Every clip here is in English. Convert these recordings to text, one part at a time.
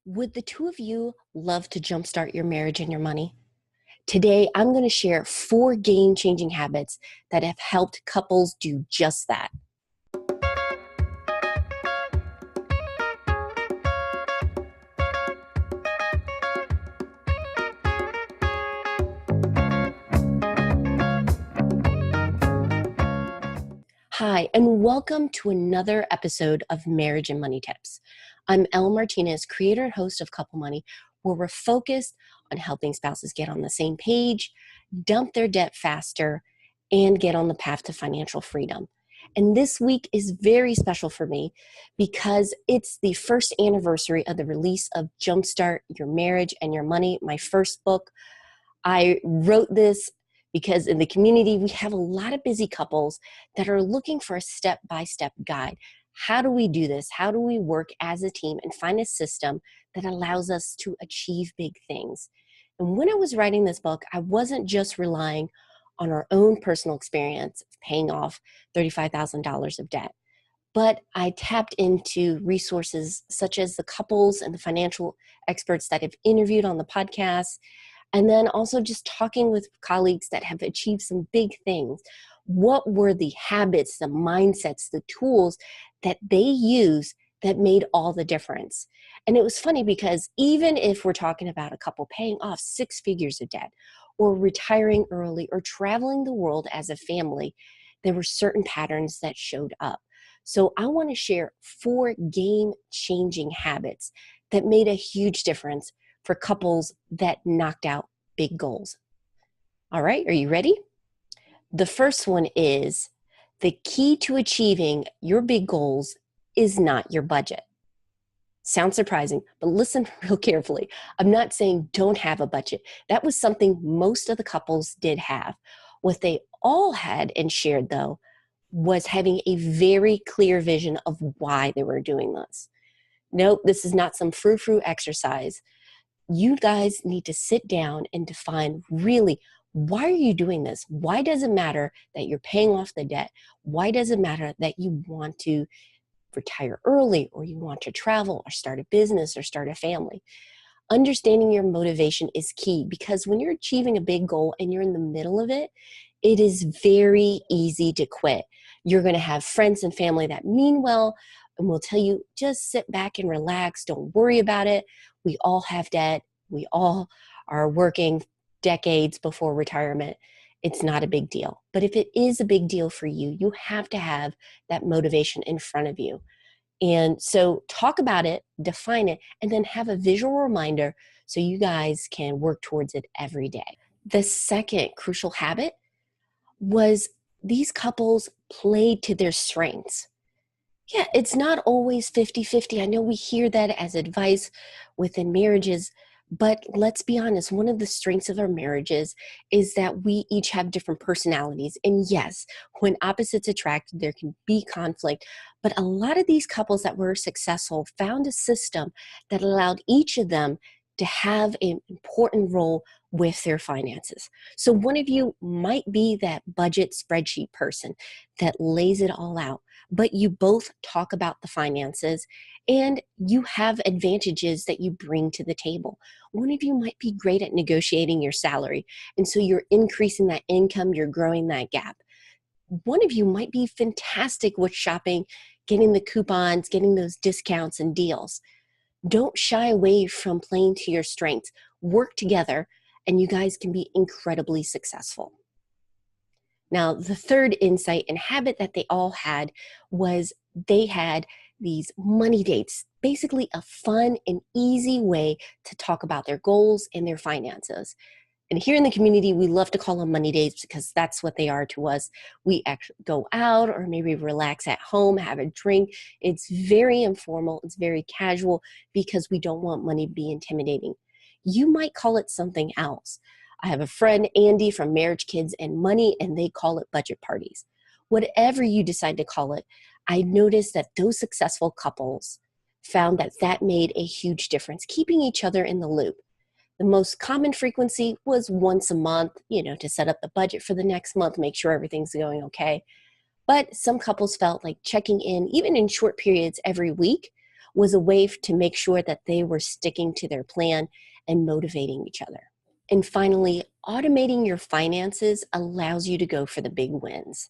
Would the two of you love to jumpstart your marriage and your money? Today, I'm going to share 4 game-changing habits that have helped couples do just that. Hi, and welcome to another episode of Marriage and Money Tips. I'm Elle Martinez, creator and host of Couple Money, where we're focused on helping spouses get on the same page, dump their debt faster, and get on the path to financial freedom. And this week is very special for me because it's the first anniversary of the release of Jumpstart Your Marriage and Your Money, my first book. I wrote this because in the community, we have a lot of busy couples that are looking for a step-by-step guide. How do we do this? How do we work as a team and find a system that allows us to achieve big things? And when I was writing this book, I wasn't just relying on our own personal experience of paying off $35,000 of debt, but I tapped into resources such as the couples and the financial experts that I've interviewed on the podcast, and then also just talking with colleagues that have achieved some big things. What were the habits, the mindsets, the tools that they use that made all the difference? And it was funny because even if we're talking about a couple paying off 6 figures of debt or retiring early or traveling the world as a family, there were certain patterns that showed up. So I want to share 4 game-changing habits that made a huge difference for couples that knocked out big goals. All right, are you ready? The first one is the key to achieving your big goals is not your budget. Sounds surprising, but listen real carefully. I'm not saying don't have a budget. That was something most of the couples did have. What they all had and shared, though, was having a very clear vision of why they were doing this. Nope, this is not some frou-frou exercise. You guys need to sit down and define really, why are you doing this? Why does it matter that you're paying off the debt? Why does it matter that you want to retire early or you want to travel or start a business or start a family? Understanding your motivation is key because when you're achieving a big goal and you're in the middle of it, it is very easy to quit. You're going to have friends and family that mean well and will tell you, just sit back and relax. Don't worry about it. We all have debt. We all are working decades before retirement. It's not a big deal. But if it is a big deal for you, you have to have that motivation in front of you. And so talk about it, define it, and then have a visual reminder so you guys can work towards it every day. The second crucial habit was these couples played to their strengths. Yeah, it's not always 50-50. I know we hear that as advice within marriages, but let's be honest, one of the strengths of our marriages is that we each have different personalities. And yes, when opposites attract, there can be conflict. But a lot of these couples that were successful found a system that allowed each of them to have an important role with their finances. So one of you might be that budget spreadsheet person that lays it all out, but you both talk about the finances and you have advantages that you bring to the table. One of you might be great at negotiating your salary, and so you're increasing that income, you're growing that gap. One of you might be fantastic with shopping, getting the coupons, getting those discounts and deals. Don't shy away from playing to your strengths. Work together, and you guys can be incredibly successful. Now, the third insight and habit that they all had was they had these money dates, basically a fun and easy way to talk about their goals and their finances. And here in the community, we love to call them money dates because that's what they are to us. We actually go out or maybe relax at home, have a drink. It's very informal. It's very casual because we don't want money to be intimidating. You might call it something else. I have a friend, Andy, from Marriage, Kids, and Money, and they call it budget parties. Whatever you decide to call it, I noticed that those successful couples found that that made a huge difference, keeping each other in the loop. The most common frequency was once a month, to set up the budget for the next month, make sure everything's going okay. But some couples felt like checking in, even in short periods every week, was a way to make sure that they were sticking to their plan and motivating each other. And finally, automating your finances allows you to go for the big wins.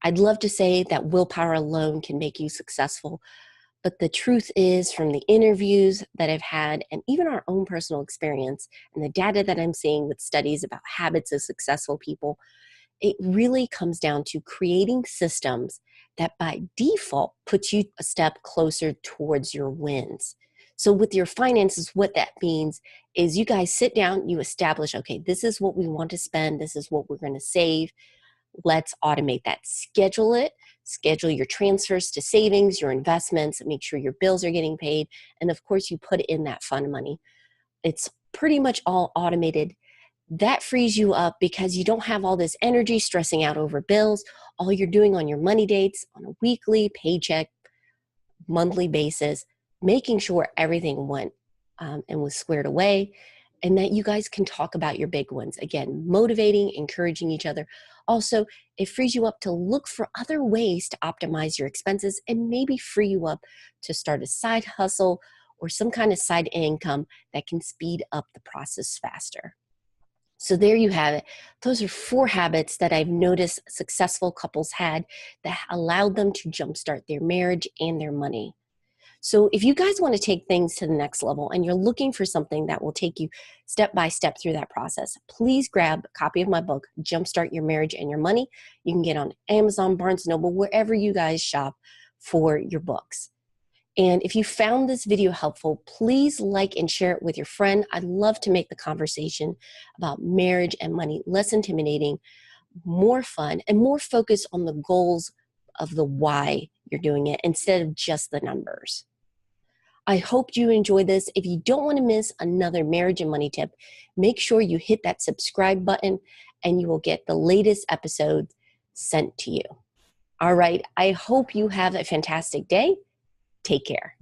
I'd love to say that willpower alone can make you successful, but the truth is, from the interviews that I've had and even our own personal experience and the data that I'm seeing with studies about habits of successful people, it really comes down to creating systems that by default puts you a step closer towards your wins. So with your finances, what that means is you guys sit down, you establish, okay, this is what we want to spend, this is what we're going to save. Let's automate that. Schedule it. Schedule your transfers to savings, your investments, make sure your bills are getting paid. And of course, you put in that fund money. It's pretty much all automated. That frees you up because you don't have all this energy stressing out over bills. All you're doing on your money dates on a weekly, paycheck, monthly basis, making sure everything went and was squared away, and that you guys can talk about your big ones. Again, motivating, encouraging each other. Also, it frees you up to look for other ways to optimize your expenses and maybe free you up to start a side hustle or some kind of side income that can speed up the process faster. So there you have it. Those are 4 habits that I've noticed successful couples had that allowed them to jumpstart their marriage and their money. So if you guys want to take things to the next level and you're looking for something that will take you step by step through that process, please grab a copy of my book, Jumpstart Your Marriage and Your Money. You can get on Amazon, Barnes & Noble, wherever you guys shop for your books. And if you found this video helpful, please like and share it with your friend. I'd love to make the conversation about marriage and money less intimidating, more fun, and more focused on the goals of the why you're doing it instead of just the numbers. I hope you enjoy this. If you don't want to miss another marriage and money tip, make sure you hit that subscribe button and you will get the latest episode sent to you. All right, I hope you have a fantastic day. Take care.